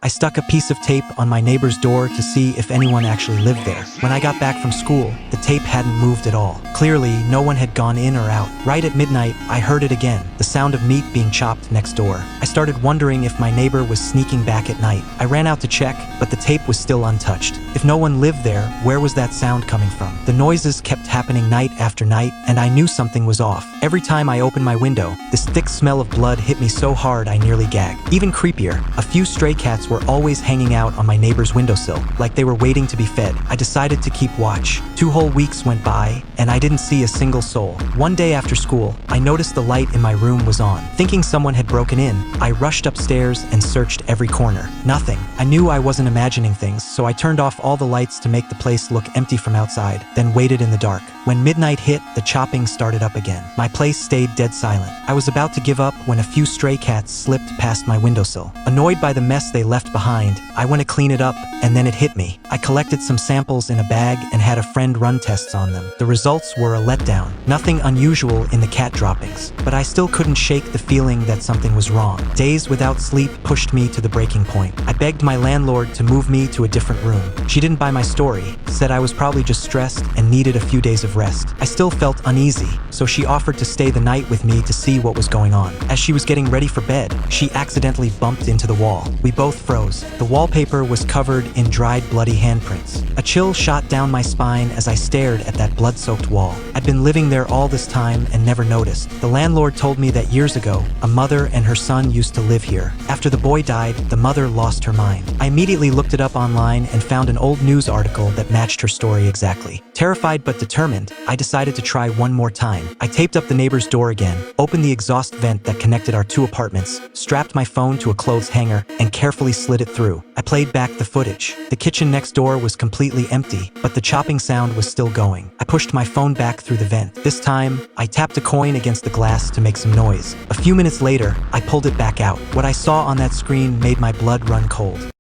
I stuck a piece of tape on my neighbor's door to see if anyone actually lived there. When I got back from school, the tape hadn't moved at all. Clearly, no one had gone in or out. Right at midnight, I heard it again, the sound of meat being chopped next door. I started wondering if my neighbor was sneaking back at night. I ran out to check, but the tape was still untouched. If no one lived there, where was that sound coming from? The noises kept happening night after night, and I knew something was off. Every time I opened my window, this thick smell of blood hit me so hard I nearly gagged. Even creepier, a few stray cats were always hanging out on my neighbor's windowsill, like they were waiting to be fed. I decided to keep watch. 2 whole weeks went by, and I didn't see a single soul. One day after school, I noticed the light in my room was on. Thinking someone had broken in, I rushed upstairs and searched every corner. Nothing. I knew I wasn't imagining things, so I turned off all the lights to make the place look empty from outside, then waited in the dark. When midnight hit, the chopping started up again. My place stayed dead silent. I was about to give up when a few stray cats slipped past my windowsill. Annoyed by the mess they left behind, I went to clean it up, and then it hit me. I collected some samples in a bag and had a friend run tests on them. The results were a letdown. Nothing unusual in the cat droppings, but I still couldn't shake the feeling that something was wrong. Days without sleep pushed me to the breaking point. I begged my landlord to move me to a different room. She didn't buy my story, said I was probably just stressed and needed a few days of rest. I still felt uneasy, so she offered to stay the night with me to see what was going on. As she was getting ready for bed, she accidentally bumped into the wall. We both froze. The wallpaper was covered in dried, bloody handprints. A chill shot down my spine as I stared at that blood-soaked wall. I'd been living there all this time and never noticed. The landlord told me that years ago, a mother and her son used to live here. After the boy died, the mother lost her mind. I immediately looked it up online and found an old news article that matched her story exactly. Terrified but determined, I decided to try one more time. I taped up the neighbor's door again, opened the exhaust vent that connected our 2 apartments, strapped my phone to a clothes hanger, and carefully slid it through. I played back the footage. The kitchen next door was completely empty, but the chopping sound was still going. I pushed my phone back through the vent. This time, I tapped a coin against the glass to make some noise. A few minutes later, I pulled it back out. What I saw on that screen made my blood run cold.